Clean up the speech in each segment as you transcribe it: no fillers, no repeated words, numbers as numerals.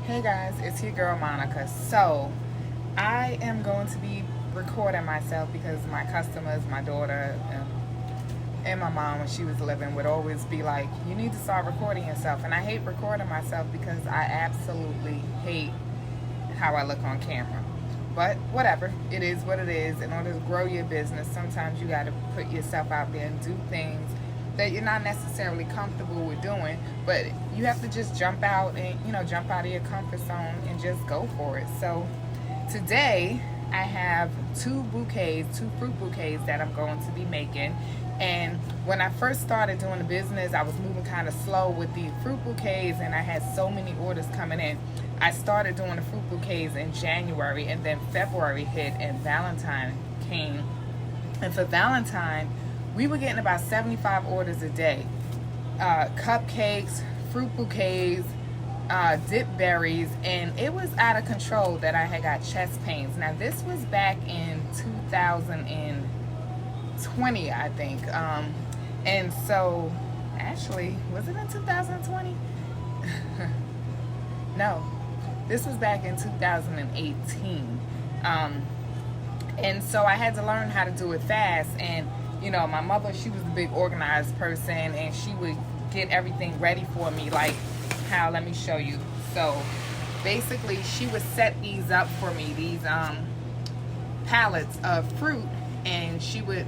Hey guys, it's your girl Monica. So, I am going to be recording myself because my customers, my daughter, and my mom, when she was living, would always be like, you need to start recording yourself. And I hate recording myself because I absolutely hate how I look on camera. But whatever, it is what it is. In order to grow your business, sometimes you got to put yourself out there and do things that you're not necessarily comfortable with doing, but you have to just jump out and jump out of your comfort zone and just go for it. So today I have two fruit bouquets that I'm going to be making. And when I first started doing the business, I was moving kind of slow with the fruit bouquets, and I had so many orders coming in. I started doing the fruit bouquets in January, and then February hit and Valentine came. And for Valentine, we were getting about 75 orders a day. Cupcakes, fruit bouquets, dip berries, and it was out of control that I had got chest pains. Now this was back in 2020, I think. And so, actually, was it in 2020? No, this was back in 2018. And so I had to learn how to do it fast. And my mother, she was a big organized person, and she would get everything ready for me, like how, let me show you. So basically she would set these up for me, these pallets of fruit, and she would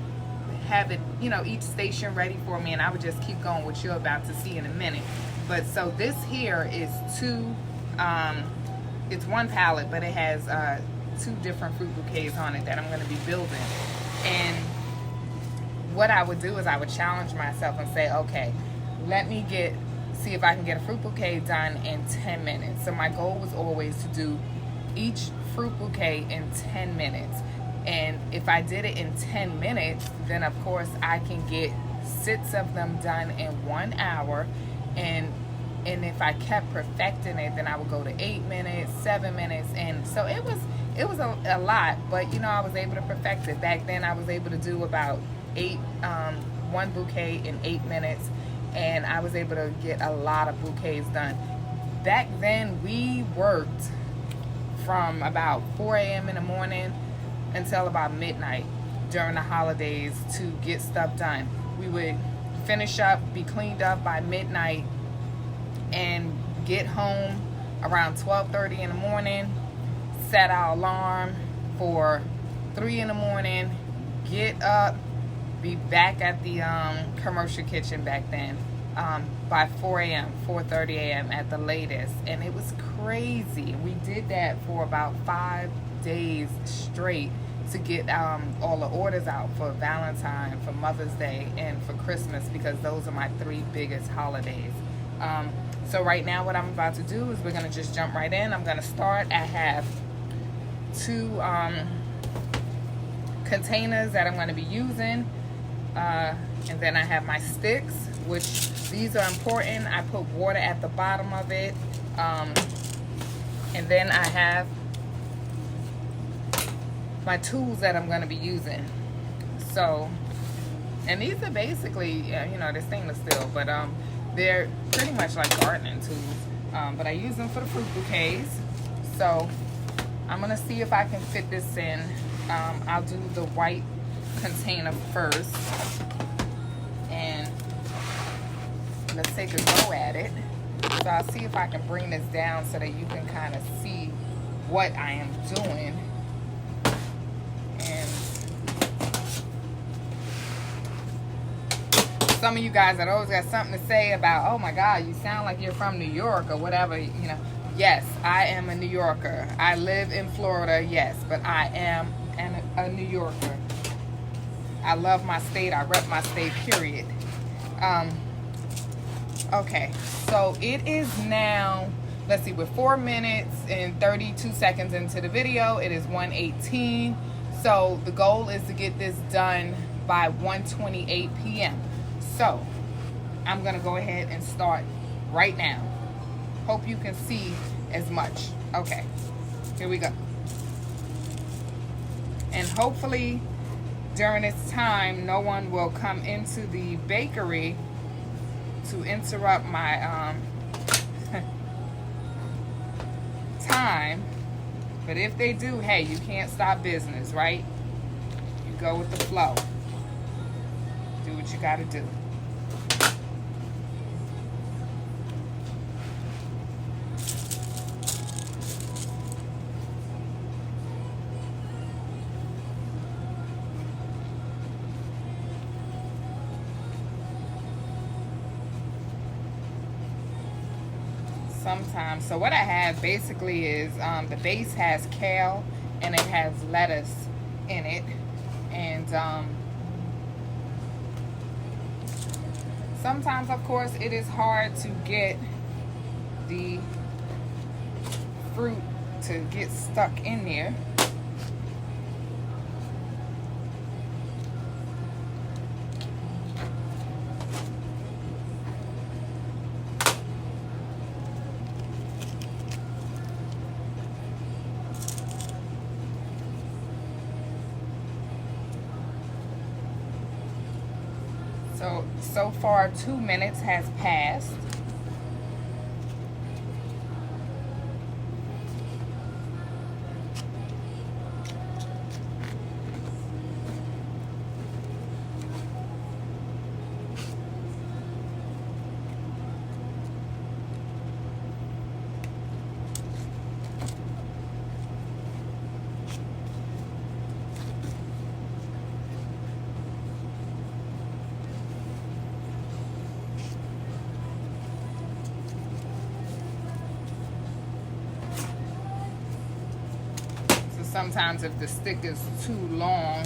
have it, each station ready for me, and I would just keep going, which you're about to see in a minute. But so this here is it's one pallet, but it has two different fruit bouquets on it that I'm going to be building. And what I would do is I would challenge myself and say, okay, let me see if I can get a fruit bouquet done in 10 minutes. So my goal was always to do each fruit bouquet in 10 minutes. And if I did it in 10 minutes, then of course I can get 6 of them done in 1 hour. And if I kept perfecting it, then I would go to 8 minutes, 7 minutes. And so it was a lot, but I was able to perfect it. Back then I was able to do about one bouquet in 8 minutes, and I was able to get a lot of bouquets done. Back then we worked from about 4 a.m. in the morning until about midnight during the holidays to get stuff done. We would finish up, be cleaned up by midnight, and get home around 12:30 in the morning, set our alarm for 3 in the morning, get up, be back at the commercial kitchen back then by 4 a.m., 4:30 a.m. at the latest. And it was crazy. We did that for about 5 days straight to get all the orders out for Valentine, for Mother's Day, and for Christmas, because those are my 3 biggest holidays. So right now what I'm about to do is we're going to just jump right in. I'm going to start. I have 2 containers that I'm going to be using. And then I have my sticks, which these are important. I put water at the bottom of it. And then I have my tools that I'm going to be using. So, and these are basically, they're stainless steel, but they're pretty much like gardening tools. But I use them for the fruit bouquets. So I'm going to see if I can fit this in. I'll do the white container first, and let's take a go at it. So I'll see if I can bring this down so that you can kind of see what I am doing. And some of you guys that always got something to say about, oh my God, you sound like you're from New York or whatever, yes, I am a New Yorker. I live in Florida, yes, but I am a New Yorker. I love my state. I rep my state, period. Okay, so it is now, let's see, we're 4 minutes and 32 seconds into the video. It is 1:18. So the goal is to get this done by 1:28 p.m. So I'm going to go ahead and start right now. Hope you can see as much. Okay, here we go. And hopefully during this time, no one will come into the bakery to interrupt my But if they do, hey, you can't stop business, right? You go with the flow. Do what you gotta do. Sometimes, so what I have basically is the base has kale and it has lettuce in it, and sometimes, of course, it is hard to get the fruit to get stuck in there. So far 2 minutes has passed. Sometimes if the stick is too long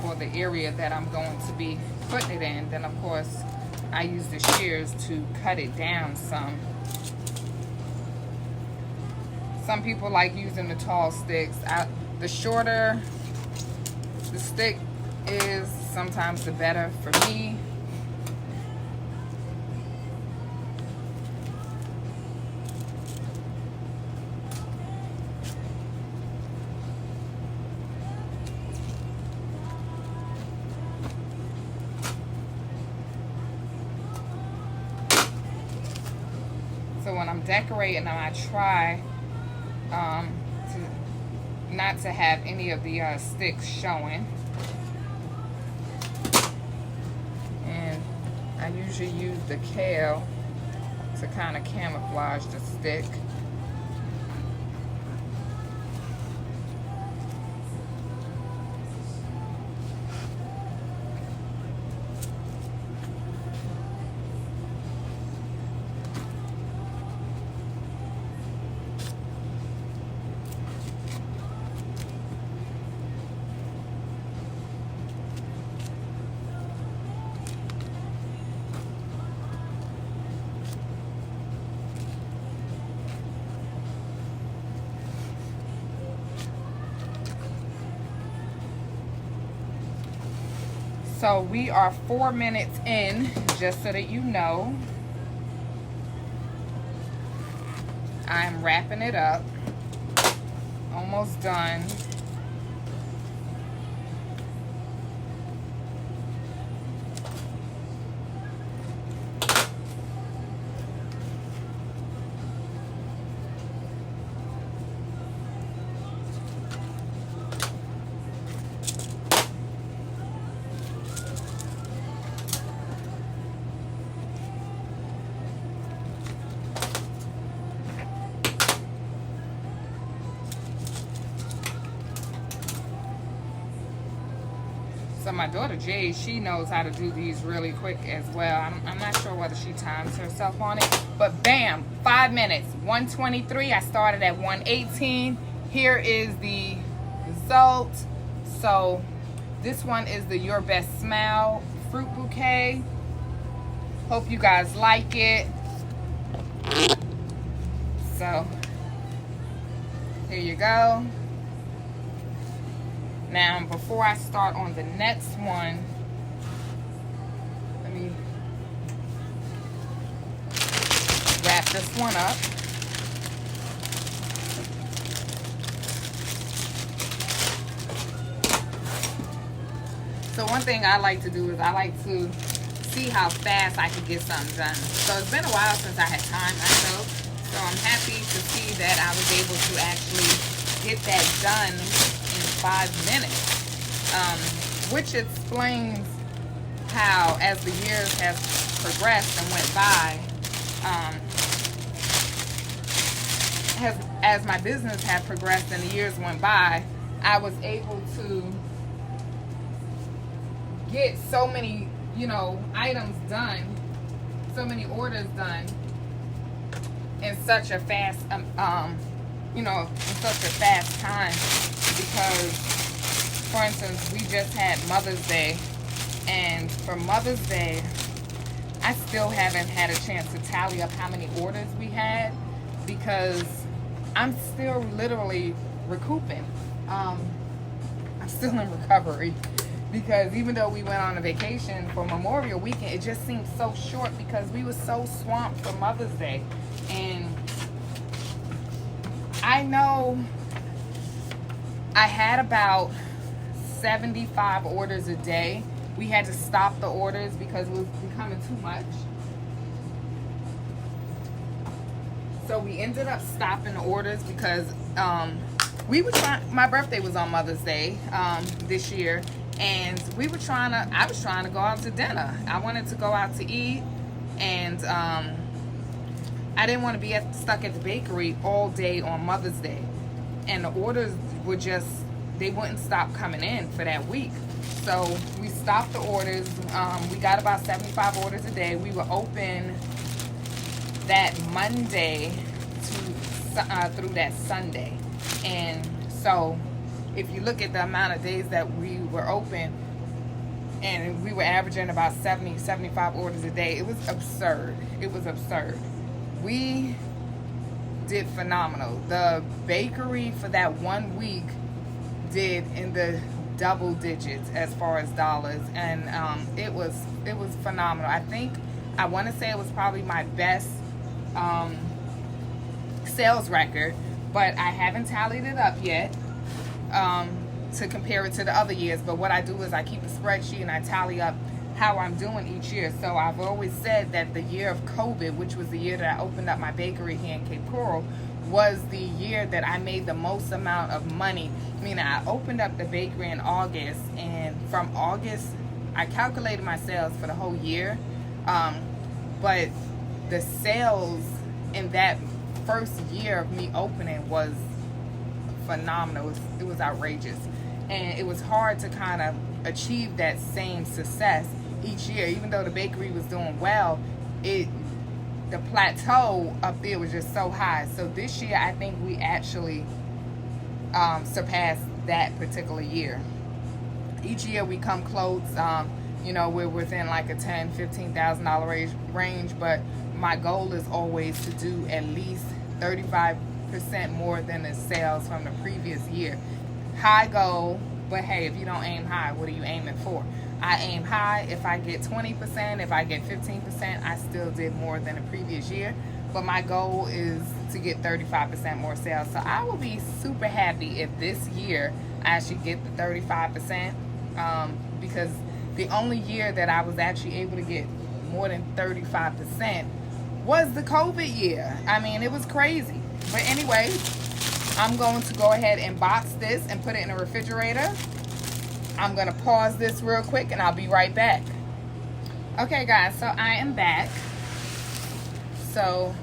for the area that I'm going to be putting it in, then of course I use the shears to cut it down some. Some people like using the tall sticks. The shorter the stick is, sometimes the better for me. So when I'm decorating, I try not to have any of the sticks showing. And I usually use the kale to kind of camouflage the stick. So we are 4 minutes in, just so that you know. I'm wrapping it up. Almost done. So my daughter Jade, she knows how to do these really quick as well. I'm not sure whether she times herself on it, but bam, 5 minutes, 123. I started at 118. Here is the result. So this one is the Your Best Smile fruit bouquet. Hope you guys like it. So here you go. Now, before I start on the next one, let me wrap this one up. So one thing I like to do is I like to see how fast I can get something done. So it's been a while since I had timed myself. So I'm happy to see that I was able to actually get that done in 5 minutes, which explains how, as the years have progressed and went by, as my business had progressed and the years went by, I was able to get so many, items done, so many orders done in such a fast, in such a fast time. Because, for instance, we just had Mother's Day, and for Mother's Day, I still haven't had a chance to tally up how many orders we had, because I'm still literally recouping. I'm still in recovery, because even though we went on a vacation for Memorial Weekend, it just seemed so short because we were so swamped for Mother's Day. And I know I had about 75 orders a day. We had to stop the orders because it was becoming too much. So we ended up stopping the orders because we were trying. My birthday was on Mother's Day this year, and I was trying to go out to dinner. I wanted to go out to eat, and I didn't want to be stuck at the bakery all day on Mother's Day. And the orders were they wouldn't stop coming in for that week. So we stopped the orders. We got about 75 orders a day. We were open that Monday through that Sunday. And so if you look at the amount of days that we were open, and we were averaging about 75 orders a day, it was absurd. It was absurd. We did phenomenal. The bakery for that 1 week did in the double digits as far as dollars, and it was phenomenal. I want to say it was probably my best sales record, but I haven't tallied it up yet to compare it to the other years. But what I do is I keep a spreadsheet and I tally up how I'm doing each year. So I've always said that the year of COVID, which was the year that I opened up my bakery here in Cape Coral, was the year that I made the most amount of money. I mean, I opened up the bakery in August, and from August, I calculated my sales for the whole year. But the sales in that first year of me opening was phenomenal. It was outrageous. And it was hard to kind of achieve that same success each year. Even though the bakery was doing well, the plateau up there was just so high. So this year, I think we actually surpassed that particular year. Each year we come close. We're within like a $10,000-$15,000 range, but my goal is always to do at least 35% more than the sales from the previous year. High goal, but hey, if you don't aim high, what are you aiming for? I aim high. If I get 20%, if I get 15%, I still did more than the previous year. But my goal is to get 35% more sales. So I will be super happy if this year I actually get the 35%, because the only year that I was actually able to get more than 35% was the COVID year. I mean, it was crazy. But anyway, I'm going to go ahead and box this and put it in the refrigerator. I'm going to pause this real quick and I'll be right back. Okay, guys, so I am back. So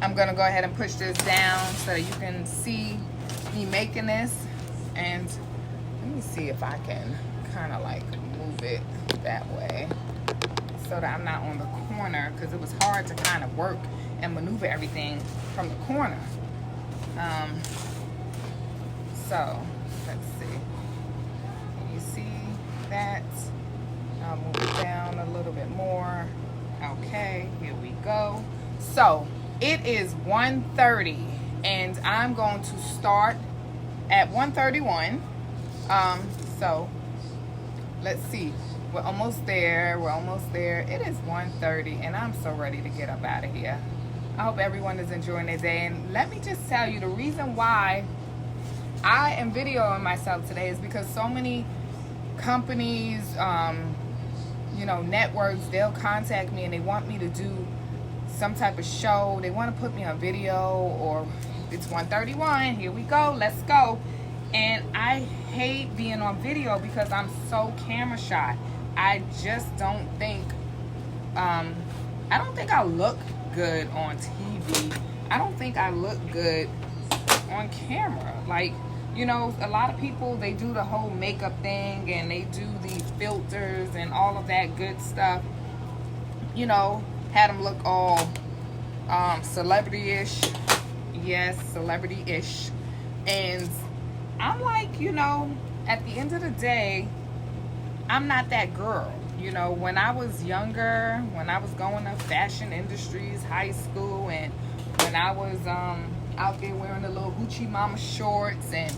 I'm going to go ahead and push this down so that you can see me making this. And let me see if I can kind of like move it that way so that I'm not on the corner, because it was hard to kind of work and maneuver everything from the corner. So let's see. Can you see that? I'll move it down a little bit more. Okay, here we go. So it is 1:30 and I'm going to start at 1:31. So let's see. We're almost there. We're almost there. It is 1:30 and I'm so ready to get up out of here. I hope everyone is enjoying their day. And let me just tell you, the reason why I am videoing myself today is because so many companies, networks, they'll contact me and they want me to do some type of show. They want to put me on video or it's 1:31. Here we go. Let's go. And I hate being on video because I'm so camera shy. I just don't think, I don't think I look good on TV. I don't think I look good on camera. Like, you know, a lot of people, they do the whole makeup thing and they do the filters and all of that good stuff. You know, had them look all celebrity-ish. Yes, celebrity-ish. And I'm like, you know, at the end of the day, I'm not that girl. You know, when I was younger, when I was going to fashion industries, high school, and when I was out there wearing the little hoochie mama shorts and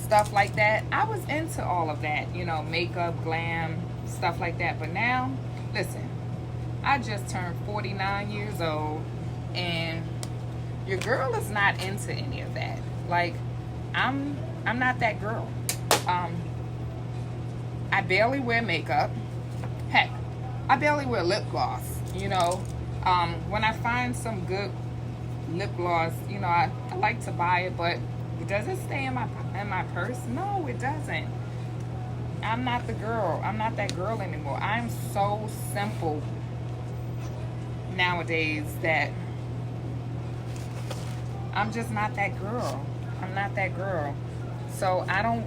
stuff like that, I was into all of that, you know, makeup, glam, stuff like that. But now, listen, I just turned 49 years old, and your girl is not into any of that. Like, I'm not that girl. I barely wear makeup. Heck, I barely wear lip gloss. You know, when I find some good lip gloss, you know, I like to buy it, but does it stay in my purse? No, it doesn't. I'm not the girl. I'm not that girl anymore. I'm so simple nowadays that I'm just not that girl. I'm not that girl. So I don't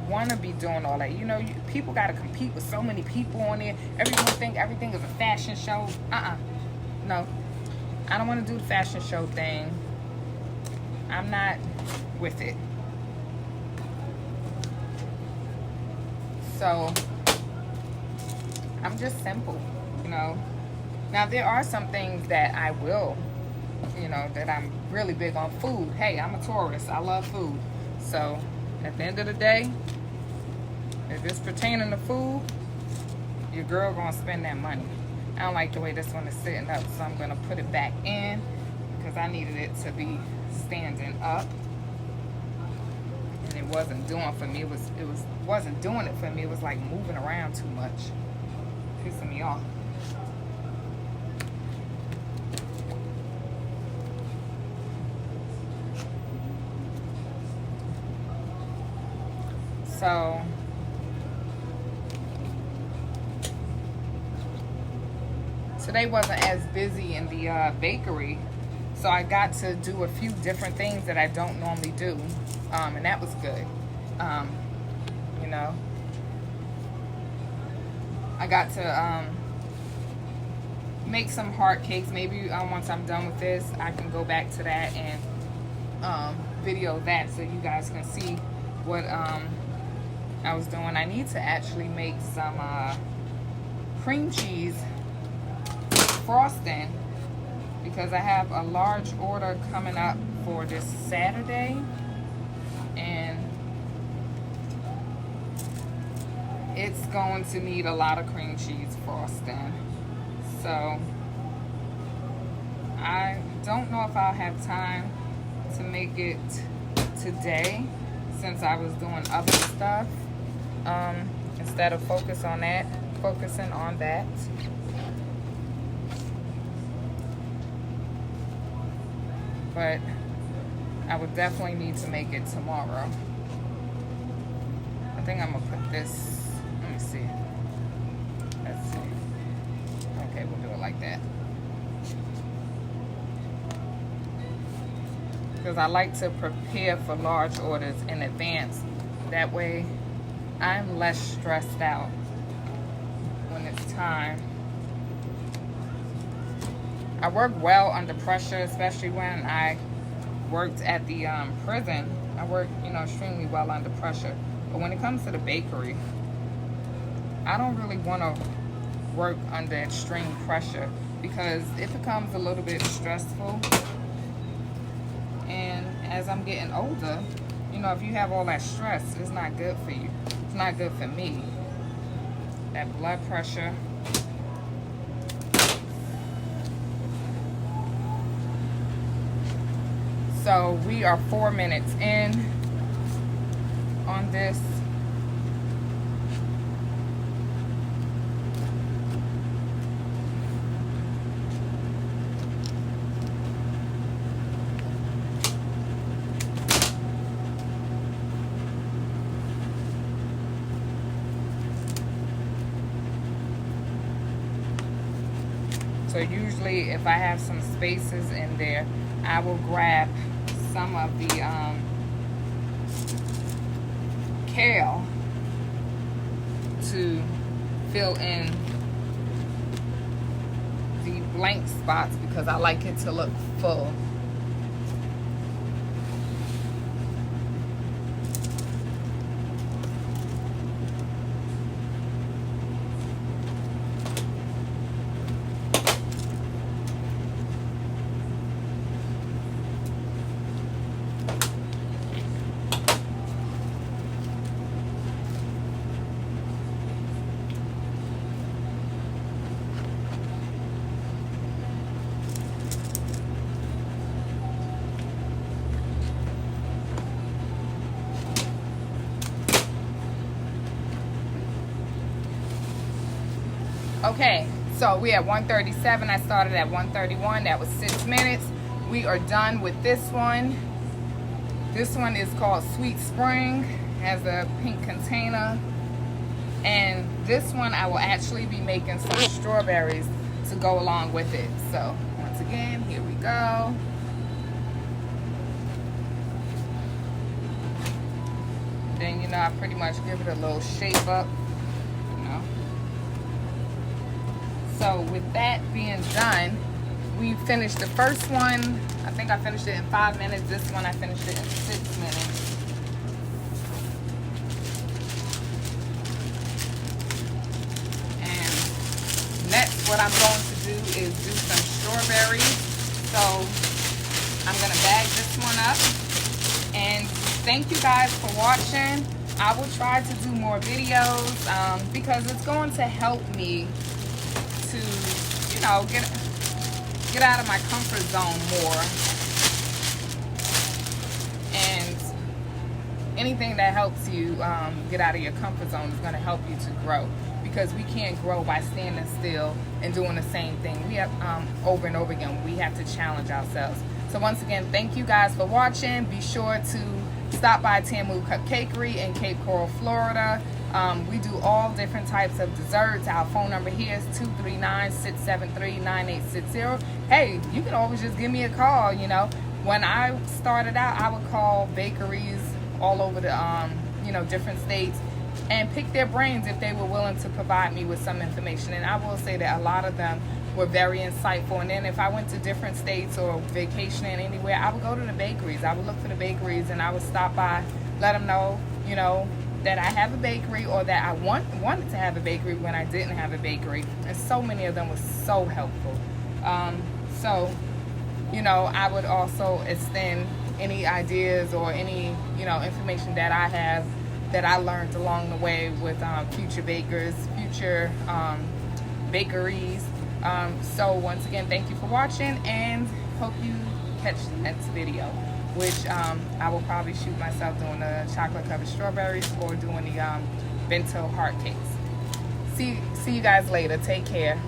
want to be doing all that. You know, people got to compete with so many people on there. Everyone think everything is a fashion show. No, I don't want to do the fashion show thing. I'm not with it. So I'm just simple, you know. Now there are some things that I will, you know, that I'm really big on. Food. Hey, I'm a tourist. I love food. So at the end of the day, if it's pertaining to food, your girl gonna spend that money. I don't like the way this one is sitting up, so I'm gonna put it back in because I needed it to be standing up, and it wasn't doing for me. It wasn't doing it for me. It was like moving around too much, pissing me off. So today wasn't as busy in the bakery, so I got to do a few different things that I don't normally do, and that was good. You know, I got to make some heart cakes. Maybe once I'm done with this, I can go back to that and video that so you guys can see what I was doing. I need to actually make some cream cheese frosting because I have a large order coming up for this Saturday, and it's going to need a lot of cream cheese frosting. So I don't know if I'll have time to make it today since I was doing other stuff. Instead of focusing on that. But I would definitely need to make it tomorrow. I think I'm gonna put this, let me see. Let's see. Okay, we'll do it like that. Because I like to prepare for large orders in advance. That way I'm less stressed out when it's time. I work well under pressure, especially when I worked at the prison. I work, you know, extremely well under pressure. But when it comes to the bakery, I don't really want to work under extreme pressure because it becomes a little bit stressful. And as I'm getting older, you know, if you have all that stress, it's not good for you. It's not good for me. That blood pressure. So we are 4 minutes in on this. usually if I have some spaces in there, I will grab some of the kale to fill in the blank spots because I like it to look full. Okay, so we at 1:37. I started at 1:31. That was 6 minutes. We are done with this one. This one is called Sweet Spring. Has a pink container. And this one I will actually be making some strawberries to go along with it. So once again, here we go. Then, you know, I pretty much give it a little shape up, you know. So with that being done, we finished the first one. I think I finished it in 5 minutes. This one I finished it in 6 minutes. And next what I'm going to do is do some strawberries. So I'm going to bag this one up. And thank you guys for watching. I will try to do more videos because it's going to help me to, you know, get out of my comfort zone more. And anything that helps you get out of your comfort zone is going to help you to grow, because we can't grow by standing still and doing the same thing. We have over and over again. We have to challenge ourselves. So once again, thank you guys for watching. Be sure to stop by Tamu Cupcakery in Cape Coral, Florida. We do all different types of desserts. Our phone number here is 239-673-9860. Hey, you can always just give me a call, you know. When I started out, I would call bakeries all over the, you know, different states and pick their brains if they were willing to provide me with some information. And I will say that a lot of them were very insightful. And then if I went to different states or vacationing anywhere, I would go to the bakeries. I would look for the bakeries and I would stop by, let them know, you know, that I have a bakery, or that I wanted to have a bakery when I didn't have a bakery. And so many of them were so helpful. So, you know, I would also extend any ideas or any, you know, information that I have that I learned along the way with future bakers, future bakeries. So once again, thank you for watching, and hope you catch the next video, which I will probably shoot myself doing the chocolate covered strawberries or doing the bento heart cakes. See you guys later. Take care.